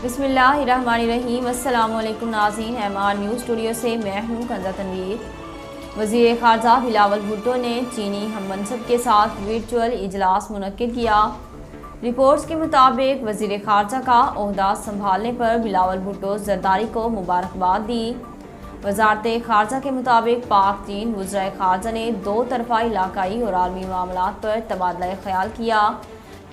बिस्मिल्लाहिर्रहमानिर्रहीम। अस्सलामु अलैकुम नाज़रीन, MR न्यूज़ स्टूडियो से मैं हूँ कंज़ा तनवीर। वज़ीर ख़ारजा बिलावल भुट्टो ने चीनी हम मनसब के साथ वर्चुअल इजलास मुनक्किद किया। रिपोर्ट्स के मुताबिक वज़ीर ख़ारजा का ओहदा संभालने पर बिलावल भुट्टो ज़रदारी को मुबारकबाद दी। वज़ारत ख़ारजा के मुताबिक पाक चीन वज़ीर ख़ारजा ने दो तरफ़ा इलाकाई और आलमी मामलात पर तबादला ख़याल किया।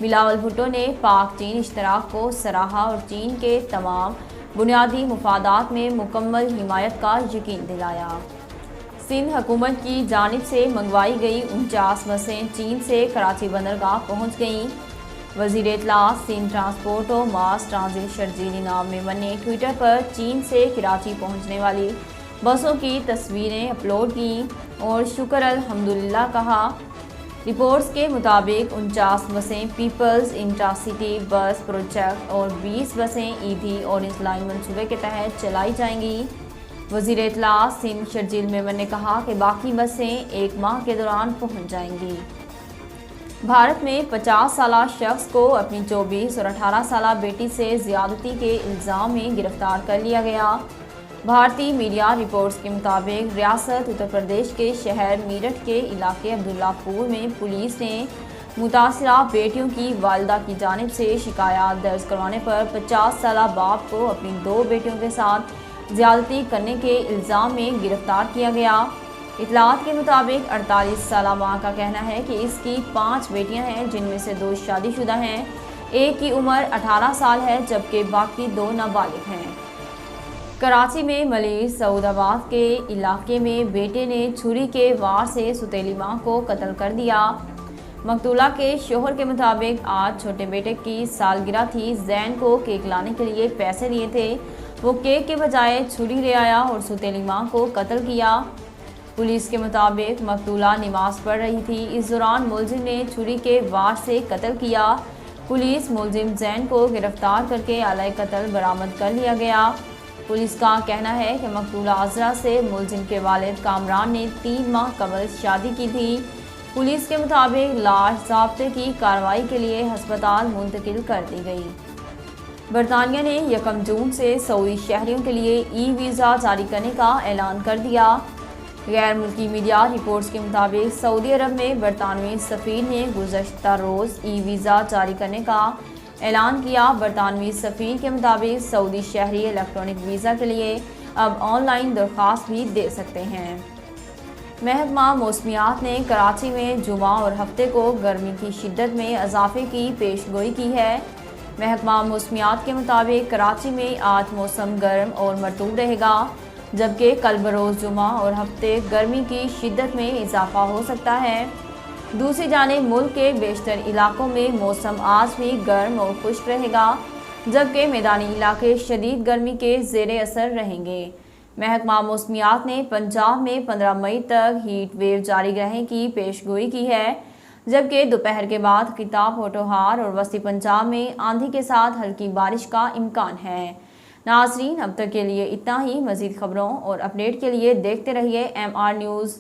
बिलावल भुट्टो ने पाक चीन इश्तराक को सराहा और चीन के तमाम बुनियादी मुफादात में मुकम्मल हिमायत का यकीन दिलाया। सिंध हुकूमत की जानिब से मंगवाई गई 49 बसें चीन से कराची बंदरगाह पहुँच गईं। वज़ीर इत्तलात सिंध ट्रांसपोर्ट और मास ट्रांजिट शर्जील इनाम मेमन ने ट्विटर पर चीन से कराची पहुँचने वाली बसों की तस्वीरें अपलोड की और शुक्र अल्हम्दुलिल्लाह कहा। रिपोर्ट्स के मुताबिक 49 बसें पीपल्स इंट्रासिटी बस प्रोजेक्ट और 20 बसें ईदी ऑरेंज लाइन मनसूबे के तहत चलाई जाएंगी। वज़ीर इत्तलात सिंध शर्जील मेमन ने कहा कि बाकी बसें एक माह के दौरान पहुंच जाएंगी। भारत में 50 साला शख्स को अपनी 24 और 18 साला बेटी से ज़्यादती के इल्ज़ाम में गिरफ्तार कर लिया गया। भारतीय मीडिया रिपोर्ट्स के मुताबिक रियासत उत्तर प्रदेश के शहर मीरठ के इलाके अब्दुल्लापुर में पुलिस ने मुतासिरा बेटियों की वालिदा की जानिब से शिकायत दर्ज करवाने पर 50 साला बाप को अपनी दो बेटियों के साथ ज़्यादती करने के इल्ज़ाम में गिरफ्तार किया गया। इतलात के मुताबिक 48 साला माँ का कहना है कि इसकी 5 बेटियाँ हैं, जिनमें से 2 शादीशुदा हैं। एक की उम्र 18 साल है जबकि बाकी 2 नाबालिग हैं। कराची में मलिक सऊदाबाद के इलाके में बेटे ने छुरी के वार से सुतेली मां को कत्ल कर दिया। मकतूला के शोहर के मुताबिक आज छोटे बेटे की सालगिरह थी। जैन को केक लाने के लिए पैसे दिए थे। वो केक के बजाय छुरी ले आया और सुतेली मां को कत्ल किया। पुलिस के मुताबिक मकतूला नमाज पढ़ रही थी। इस दौरान मुलजिम ने छुरी के वार से कत्ल किया। पुलिस मुलजिम जैन को गिरफ्तार करके आलय कत्ल बरामद कर लिया गया। पुलिस का कहना है कि मकतूला आजरा से मुलजिम के वालिद कामरान ने 3 माह कबल शादी की थी। पुलिस के मुताबिक लाश ज़ाब्ते की कार्रवाई के लिए हस्पताल मुंतकिल कर दी गई। बरतानिया ने 1 जून से सऊदी शहरियों के लिए ई-वीज़ा जारी करने का ऐलान कर दिया। गैर मुल्की मीडिया रिपोर्ट्स के मुताबिक सऊदी अरब में बरतानवी सफ़ीर ने गुज़श्ता रोज़ ई-वीज़ा जारी करने का ऐलान किया। बरतानवी सफ़ीर के मुताबिक सऊदी शहरी इलेक्ट्रॉनिक वीज़ा के लिए अब ऑनलाइन दरख्वास्त भी दे सकते हैं। महकमा मौसमियात ने कराची में जुमा और हफ्ते को गर्मी की शिद्दत में इजाफे की पेशगोई की है। महकमा मौसमियात के मुताबिक कराची में आज मौसम गर्म और मरतूब रहेगा, जबकि कल बरोज़ जुमा और हफ्ते गर्मी की शिद्दत में इजाफा हो सकता है। दूसरी जानिब मुल्क के बेशतर इलाकों में मौसम आज भी गर्म और खुश्क रहेगा, जबकि मैदानी इलाके शदीद गर्मी के ज़ेरे असर रहेंगे। महकमा मौसमियात ने पंजाब में 15 मई तक हीट वेव जारी रहने की पेशगोई की है, जबकि दोपहर के बाद खिता पोठोहार और वस्ती पंजाब में आंधी के साथ हल्की बारिश का इम्कान है। नाज़रीन, अब तक के लिए इतना ही। मज़ीद खबरों और अपडेट के लिए देखते रहिए MR न्यूज़।